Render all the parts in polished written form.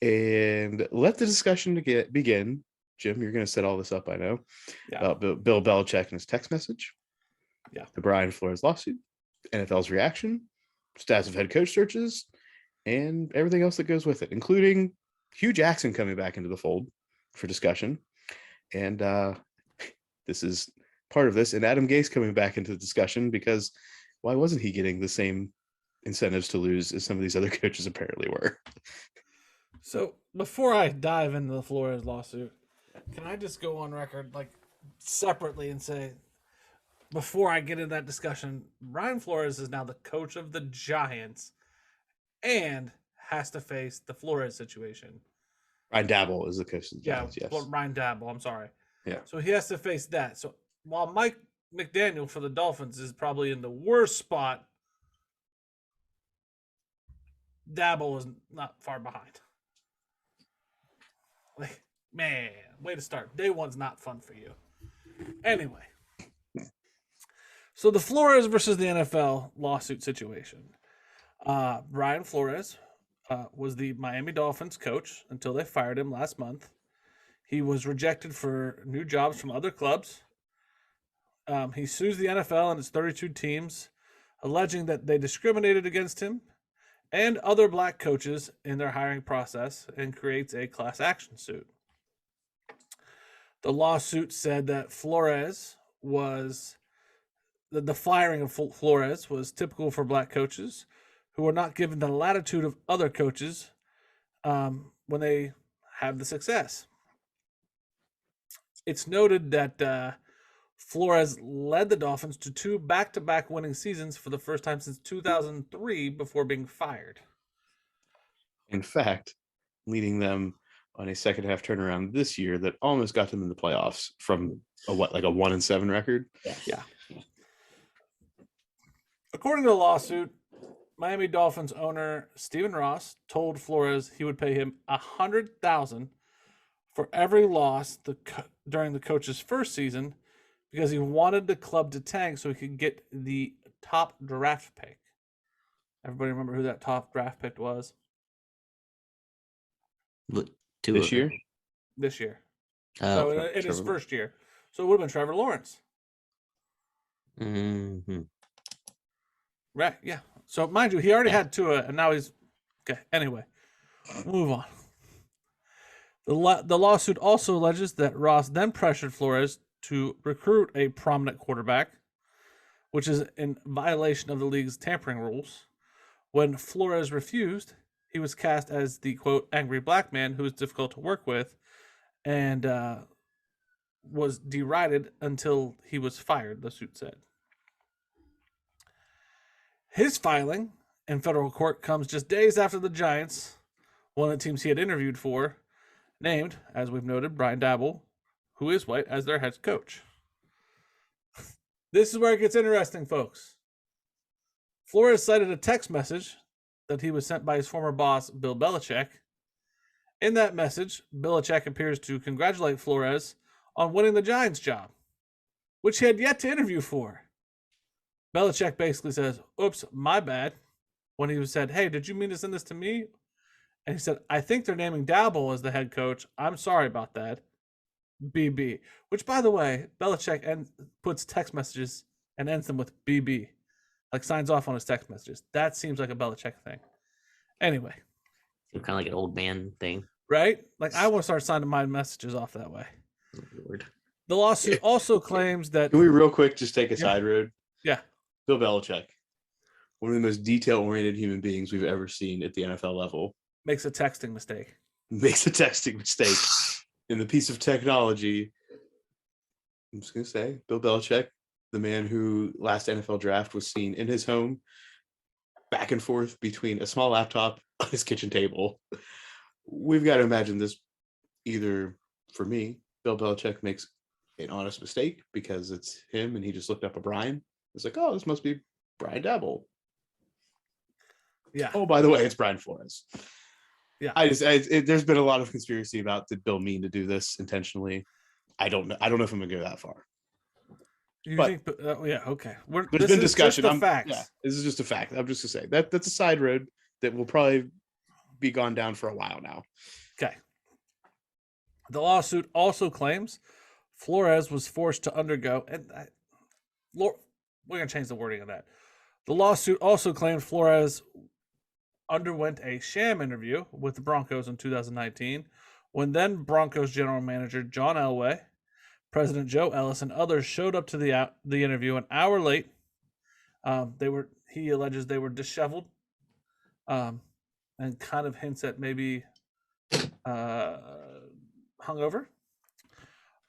and let the discussion begin. Jim, you're going to set all this up, I know, about Bill Belichick and his text message, the Brian Flores lawsuit, NFL's reaction, stats of head coach searches, and everything else that goes with it, including Hugh Jackson coming back into the fold for discussion. And this is part of this, and Adam Gase coming back into the discussion, because why wasn't he getting the same incentives to lose as some of these other coaches apparently were? So before I dive into the Flores lawsuit, can I just go on record, like, separately and say, before I get into that discussion, Brian Flores is now the coach of the Giants and has to face the Flores situation. Ryan Dabble is the coach of the Giants, yes. Ryan Dabble, I'm sorry. Yeah. So he has to face that. So while Mike McDaniel for the Dolphins is probably in the worst spot, Dabble is not far behind. Like, man, way to start. Day one's not fun for you. Anyway. So the Flores versus the NFL lawsuit situation. Brian Flores was the Miami Dolphins coach until they fired him last month. He was rejected for new jobs from other clubs. He sues the NFL and its 32 teams, alleging that they discriminated against him and other black coaches in their hiring process, and creates a class action suit. The lawsuit said that Flores was... The firing of Flores was typical for black coaches who were not given the latitude of other coaches when they have the success. It's noted that Flores led the Dolphins to 2 back-to-back winning seasons for the first time since 2003 before being fired. In fact, leading them on a second-half turnaround this year that almost got them in the playoffs from a 1-7 record? Yeah. According to the lawsuit, Miami Dolphins owner Stephen Ross told Flores he would pay him $100,000 for every loss during the coach's first season because he wanted the club to tank so he could get the top draft pick. Everybody remember who that top draft pick was? This year? This year. Oh, in his first year. So it would have been Trevor Lawrence. Mm-hmm. Right, yeah. So, mind you, he already had Tua, and now he's... Okay, anyway. Move on. The lawsuit also alleges that Ross then pressured Flores to recruit a prominent quarterback, which is in violation of the league's tampering rules. When Flores refused, he was cast as the, quote, angry black man who was difficult to work with, and was derided until he was fired, the suit said. His filing in federal court comes just days after the Giants, one of the teams he had interviewed for, named, as we've noted, Brian Dabble, who is white, as their head coach. This is where it gets interesting, folks. Flores cited a text message that he was sent by his former boss, Bill Belichick. In that message, Belichick appears to congratulate Flores on winning the Giants job, which he had yet to interview for. Belichick basically says, oops, my bad, when he said, hey, did you mean to send this to me? And he said, I think they're naming Dabble as the head coach. I'm sorry about that. BB. Which, by the way, Belichick puts text messages and ends them with BB. Like, signs off on his text messages. That seems like a Belichick thing. Anyway. Kind of like an old man thing. Right? Like, I want to start signing my messages off that way. Oh, Lord. The lawsuit also claims that... Can we real quick just take a side road? Yeah. Bill Belichick, one of the most detail-oriented human beings we've ever seen at the NFL level. Makes a texting mistake. In the piece of technology, I'm just going to say, Bill Belichick, the man who last NFL draft was seen in his home, back and forth between a small laptop on his kitchen table. We've got to imagine this either, for me, Bill Belichick makes an honest mistake because it's him and he just looked up a Brian. It's like, oh, this must be Brian Dabble. Yeah. Oh, by the way, it's Brian Flores. Yeah. There's been a lot of conspiracy about did Bill mean to do this intentionally. I don't know if I'm gonna go that far. Yeah, okay. There's been discussion. Facts. Yeah, this is just a fact. I'm just gonna say that's a side road that will probably be gone down for a while now. Okay. The lawsuit also claims Flores was forced to undergo, and we're going to change the wording of that. The lawsuit also claims Flores underwent a sham interview with the Broncos in 2019 when then Broncos general manager John Elway, President Joe Ellis, and others showed up to the interview an hour late. He alleges they were disheveled, and kind of hints at maybe hungover.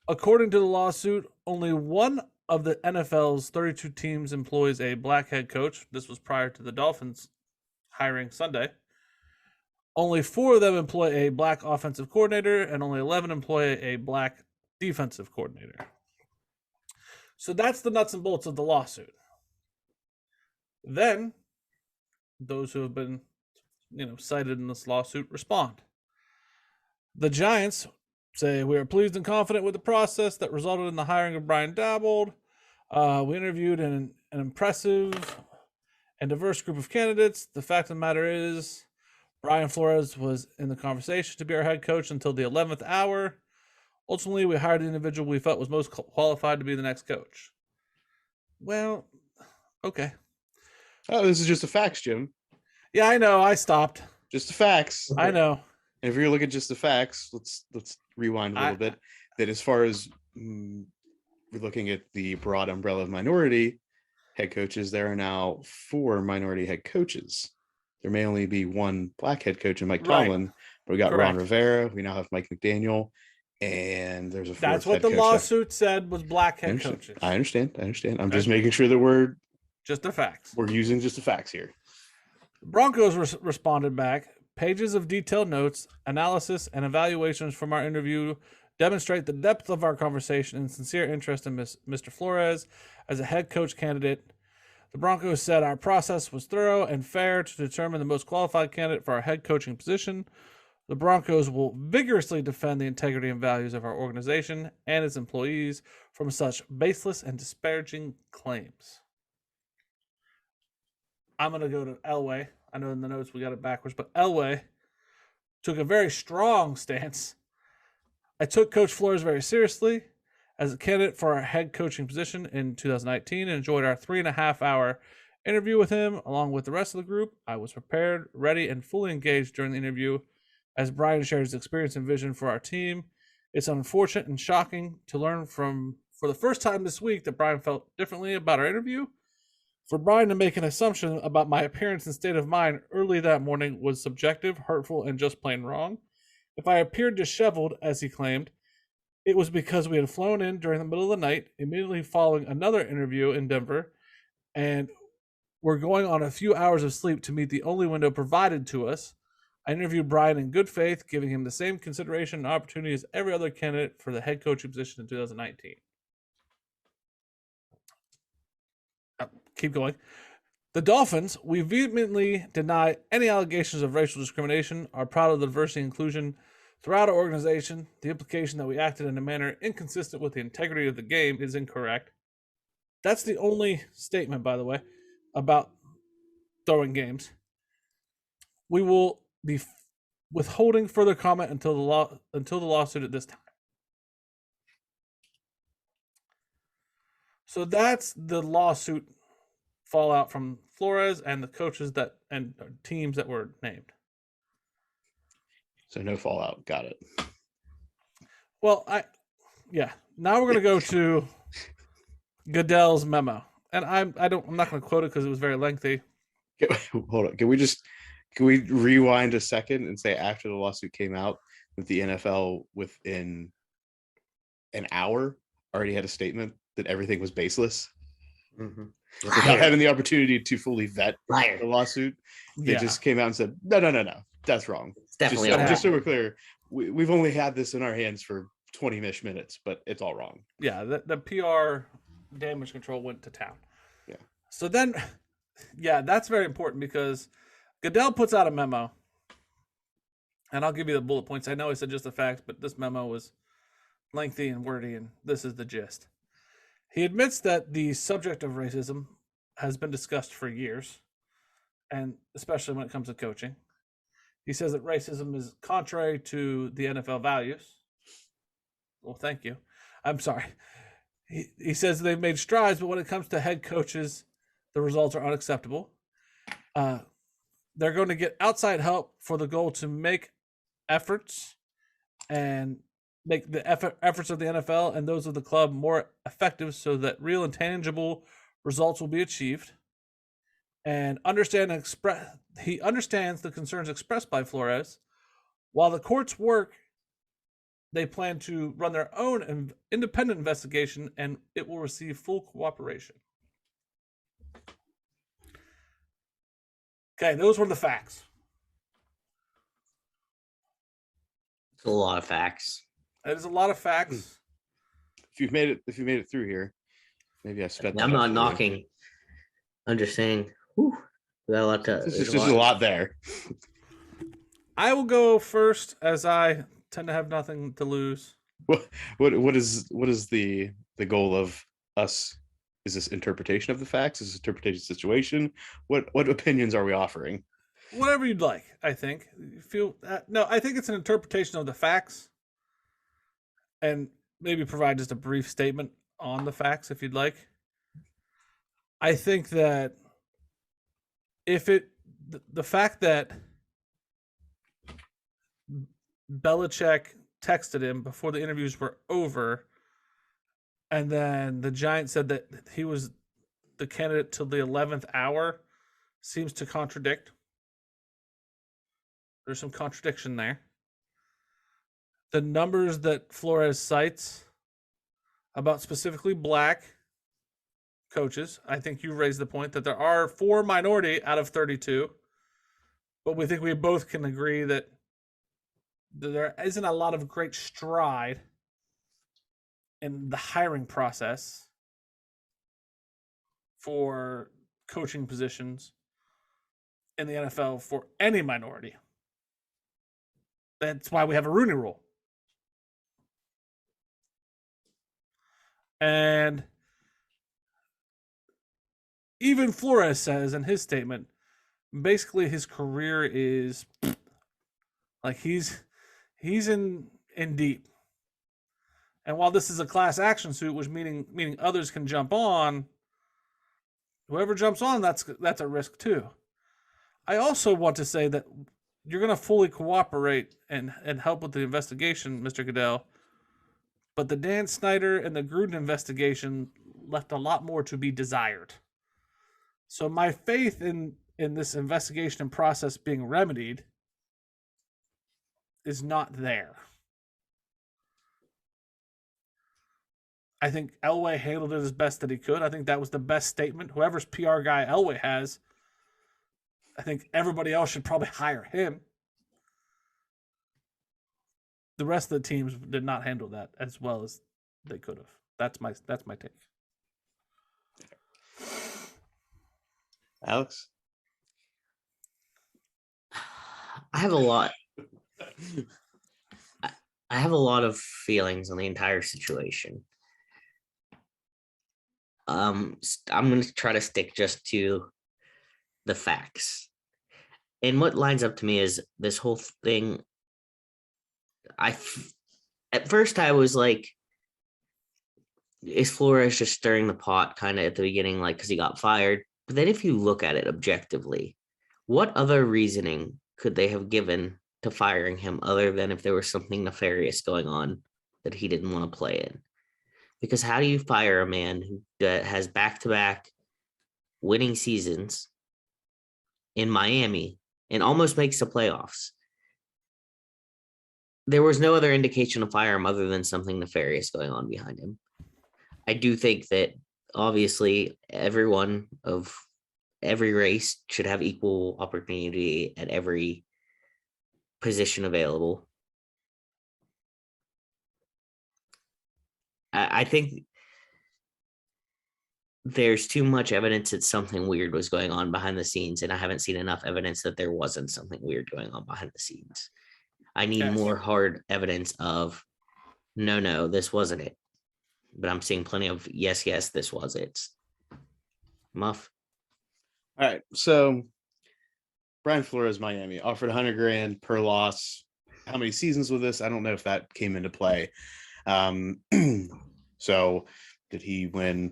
According to the lawsuit, only one of the NFL's 32 teams employs a black head coach. This was prior to the Dolphins hiring Sunday. Only 4 of them employ a black offensive coordinator, and only 11 employ a black defensive coordinator. So that's the nuts and bolts of the lawsuit. Then, those who have been, cited in this lawsuit respond. The Giants say, we are pleased and confident with the process that resulted in the hiring of Brian Daboll. We interviewed an impressive and diverse group of candidates. The fact of the matter is, Brian Flores was in the conversation to be our head coach until the 11th hour. Ultimately, we hired the individual we felt was most qualified to be the next coach. Well, okay. Oh, this is just the facts, Jim. Yeah, I know. I stopped. Just the facts. I know. And if you're looking at just the facts, let's rewind a little bit. That as far as we're looking at the broad umbrella of minority head coaches, there are now 4 minority head coaches. There may only be 1 black head coach in Mike Tomlin, but we got Ron Rivera. We now have Mike McDaniel, and there's a 4th That's what the lawsuit said was black head coaches. I understand. I'm just making sure that we're just the facts. We're using just the facts here. The Broncos responded back. Pages of detailed notes, analysis, and evaluations from our interview demonstrate the depth of our conversation and sincere interest in Mr. Flores as a head coach candidate. The Broncos said our process was thorough and fair to determine the most qualified candidate for our head coaching position. The Broncos will vigorously defend the integrity and values of our organization and its employees from such baseless and disparaging claims. I'm going to go to Elway. I know in the notes we got it backwards, but Elway took a very strong stance. I took Coach Flores very seriously as a candidate for our head coaching position in 2019 and enjoyed our 3.5-hour interview with him along with the rest of the group. I was prepared, ready, and fully engaged during the interview as Brian shared his experience and vision for our team. It's unfortunate and shocking to learn for the first time this week that Brian felt differently about our interview. For Brian to make an assumption about my appearance and state of mind early that morning was subjective, hurtful, and just plain wrong. If I appeared disheveled, as he claimed, it was because we had flown in during the middle of the night, immediately following another interview in Denver, and we're going on a few hours of sleep to meet the only window provided to us. I interviewed Brian in good faith, giving him the same consideration and opportunity as every other candidate for the head coaching position in 2019. Keep going. The Dolphins, we vehemently deny any allegations of racial discrimination, are proud of the diversity and inclusion throughout our organization. The implication that we acted in a manner inconsistent with the integrity of the game is incorrect. That's the only statement, by the way, about throwing games. We will be withholding further comment until the lawsuit at this time. So that's the lawsuit fallout from Flores and the coaches and teams that were named. So no fallout. Got it. Well, now we're going to go to Goodell's memo. And I'm not going to quote it because it was very lengthy. Hold on. Can we rewind a second and say after the lawsuit came out that the NFL within an hour already had a statement that everything was baseless? Mm-hmm. Without having the opportunity to fully vet the lawsuit, they just came out and said, no, that's wrong. It's definitely just so we're clear, we've only had this in our hands for 20-ish minutes, but it's all wrong. Yeah, the PR damage control went to town. Yeah. So then, that's very important because Goodell puts out a memo, and I'll give you the bullet points. I know I said just the facts, but this memo was lengthy and wordy, and this is the gist. He admits that the subject of racism has been discussed for years, and especially when it comes to coaching. He says that racism is contrary to the NFL values. Well, thank you. I'm sorry. He says they've made strides, but when it comes to head coaches, the results are unacceptable. They're going to get outside help for the goal to make efforts and make the efforts of the NFL and those of the club more effective so that real and tangible results will be achieved. And he understands the concerns expressed by Flores. While the courts work, they plan to run their own independent investigation, and it will receive full cooperation. Okay, those were the facts. It's a lot of facts. That is a lot of facts. If you've made it through here, maybe I spent. I'm not knocking. I'm just saying. Whew, got a lot to. There's a lot there. I will go first, as I tend to have nothing to lose. What is the goal of us? Is this interpretation of the facts? Is this interpretation of the situation? What opinions are we offering? Whatever you'd like, I think. No, I think it's an interpretation of the facts, and maybe provide just a brief statement on the facts if you'd like. I think that the fact that Belichick texted him before the interviews were over, and then the Giants said that he was the candidate till the 11th hour, seems to contradict. There's some contradiction there. The numbers that Flores cites about specifically black coaches, I think you raised the point that there are 4 minority out of 32, but we think we both can agree that there isn't a lot of great stride in the hiring process for coaching positions in the NFL for any minority. That's why we have a Rooney Rule. And even Flores says in his statement, basically his career is like he's in deep. And while this is a class action suit, which meaning others can jump on, whoever jumps on, that's a risk too. I also want to say that you're going to fully cooperate and help with the investigation, Mr. Goodell. But the Dan Snyder and the Gruden investigation left a lot more to be desired. So my faith in this investigation and process being remedied is not there. I think Elway handled it as best that he could. I think that was the best statement. Whoever's PR guy Elway has, I think everybody else should probably hire him. The rest of the teams did not handle that as well as they could have. That's my take. Alex? I have a lot. I have a lot of feelings on the entire situation. I'm going to try to stick just to the facts. And what lines up to me is this whole thing. At first I was like, is Flores just stirring the pot kind of at the beginning, like, because he got fired? But then if you look at it objectively, what other reasoning could they have given to firing him other than if there was something nefarious going on that he didn't want to play in? Because how do you fire a man who has back-to-back winning seasons in Miami and almost makes the playoffs? There was no other indication to fire him other than something nefarious going on behind him. I do think that obviously everyone of every race should have equal opportunity at every position available. I think there's too much evidence that something weird was going on behind the scenes, and I haven't seen enough evidence that there wasn't something weird going on behind the scenes. I need more hard evidence of, no, this wasn't it. But I'm seeing plenty of, yes, this was it. Muff? All right. So Brian Flores, Miami, offered $100,000 per loss. How many seasons with this? I don't know if that came into play. So did he win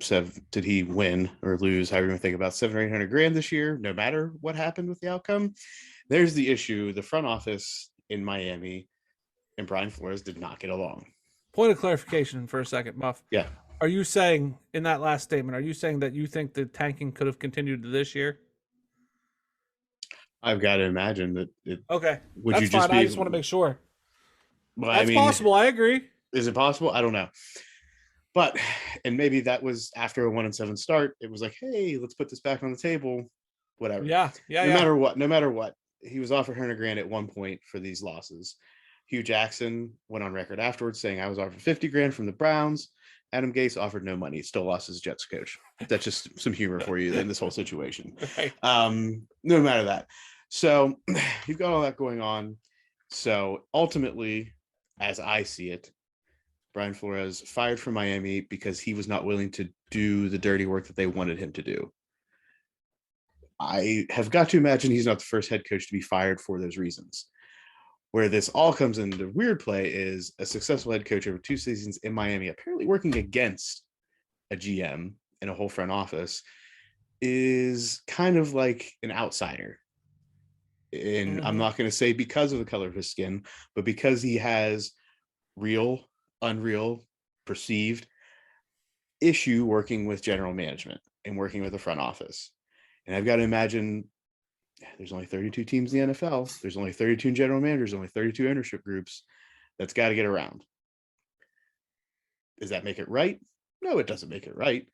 or lose, however you think, about 700 or 800 grand this year, no matter what happened with the outcome? There's the issue. The front office in Miami and Brian Flores did not get along. Point of clarification for a second, Muff. Yeah. Are you saying, in that last statement, are you saying that you think the tanking could have continued to this year? I've got to imagine that okay. Would That's you just fine. be, I just want to make sure. Well, That's possible. I agree. Is it possible? I don't know. But, and maybe that was after a 1-7 start. It was like, hey, let's put this back on the table. Whatever. Yeah. No matter what, he was offered $100,000 at one point for these losses. Hugh Jackson went on record afterwards saying, I was offered $50,000 from the Browns. Adam Gase offered no money. Still lost his Jets coach. That's just some humor for you in this whole situation. Right. No matter that. So you've got all that going on. So ultimately, as I see it, Brian Flores fired from Miami because he was not willing to do the dirty work that they wanted him to do. I have got to imagine he's not the first head coach to be fired for those reasons. Where this all comes into weird play is a successful head coach over 2 seasons in Miami, apparently working against a GM and a whole front office, is kind of like an outsider. And I'm not going to say because of the color of his skin, but because he has real, unreal, perceived issue working with general management and working with the front office. And I've got to imagine there's only 32 teams in the NFL. There's only 32 general managers, only 32 ownership groups. That's got to get around. Does that make it right? No, it doesn't make it right.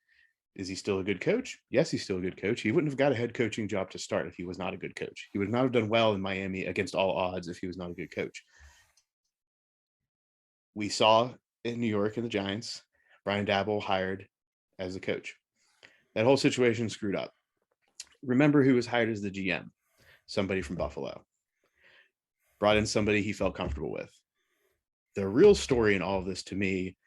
Is he still a good coach? Yes, he's still a good coach. He wouldn't have got a head coaching job to start if he was not a good coach. He would not have done well in Miami against all odds if he was not a good coach. We saw in New York in the Giants, Brian Daboll hired as a coach. That whole situation screwed up. Remember who was hired as the GM? Somebody from Buffalo. Brought in somebody he felt comfortable with. The real story in all of this to me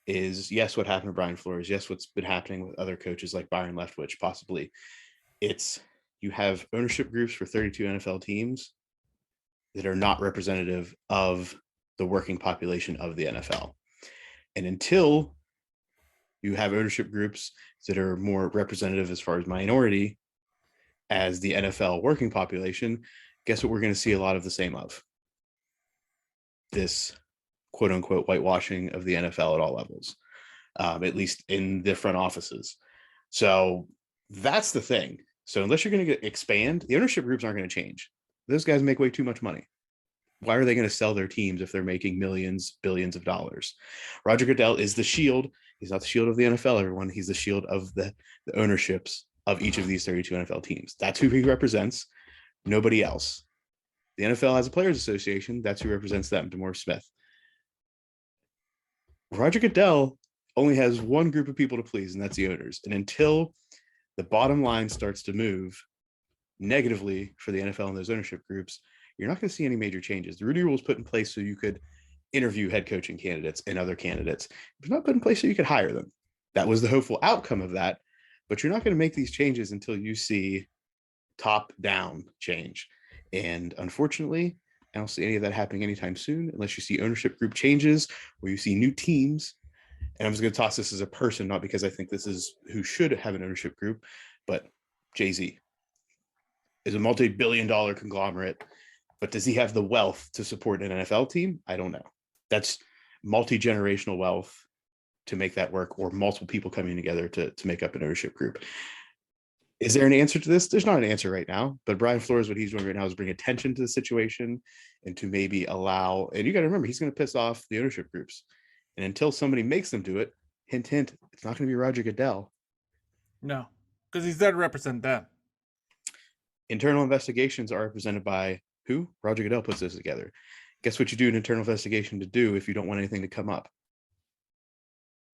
is, yes, what happened to Brian Flores. Yes, what's been happening with other coaches like Byron Leftwich, possibly. It's you have ownership groups for 32 NFL teams that are not representative of the working population of the NFL. And until you have ownership groups that are more representative as far as minority as the NFL working population, guess what we're going to see a lot of the same of? This quote unquote whitewashing of the NFL at all levels, at least in the front offices. So that's the thing. So unless you're going to expand, the ownership groups aren't going to change. Those guys make way too much money. Why are they going to sell their teams if they're making millions, billions of dollars? Roger Goodell is the shield. He's not the shield of the NFL, everyone. He's the shield of the ownerships of each of these 32 NFL teams. That's who he represents. Nobody else. The NFL has a players association. That's who represents them, DeMaurice Smith. Roger Goodell only has one group of people to please, and that's the owners. And until the bottom line starts to move negatively for the NFL and those ownership groups, you're not going to see any major changes. The Rudy Rule was put in place so you could interview head coaching candidates and other candidates. It was not put in place so you could hire them. That was the hopeful outcome of that. But you're not going to make these changes until you see top-down change. And unfortunately, I don't see any of that happening anytime soon unless you see ownership group changes or you see new teams. And I'm just going to toss this as a person, not because I think this is who should have an ownership group, but Jay-Z is a multi-billion-dollar conglomerate. But does he have the wealth to support an NFL team? I don't know. That's multi-generational wealth to make that work, or multiple people coming together to make up an ownership group. Is there an answer to this? There's not an answer right now, but Brian Flores, what he's doing right now is bring attention to the situation and to maybe allow, and you got to remember, he's going to piss off the ownership groups. And until somebody makes them do it, hint, hint, it's not going to be Roger Goodell. No, because he's there to represent them. Internal investigations are represented by who? Roger Goodell puts this together. Guess what you do an internal investigation to do if you don't want anything to come up?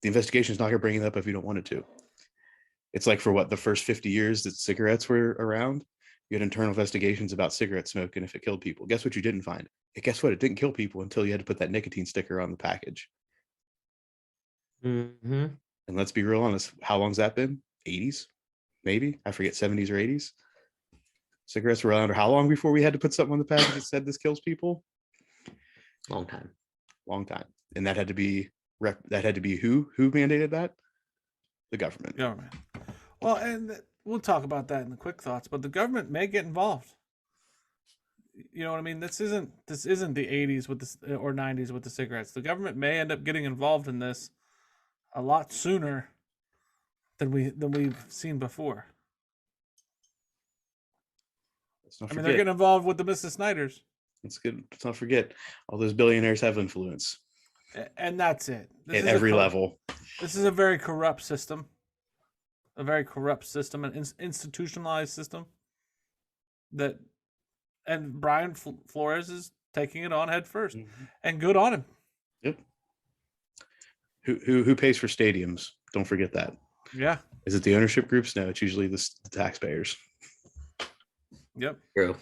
The investigation is not going to bring it up if you don't want it to. It's like for what, the first 50 years that cigarettes were around, you had internal investigations about cigarette smoke and if it killed people. Guess what you didn't find? And guess what? It didn't kill people until you had to put that nicotine sticker on the package. Mm-hmm. And let's be real honest, how long's that been? 80s? Maybe? I forget, 70s or 80s? Cigarettes were around how long before we had to put something on the package that said this kills people? Long time. And that had to be who mandated that? The government. Government. Well, and we'll talk about that in the quick thoughts, but the government may get involved. You know what I mean? This isn't the 80s with this or 90s with the cigarettes. The government may end up getting involved in this a lot sooner than we've seen before. They're getting involved with the Mrs. Snyders. That's good. Let's not forget all those billionaires have influence. And that's it. At every level. This is a very corrupt system. An institutionalized system. And Brian Flores is taking it on head first. Mm-hmm. And good on him. Yep. Who pays for stadiums? Don't forget that. Yeah. Is it the ownership groups? No, it's usually the taxpayers. Yep. True.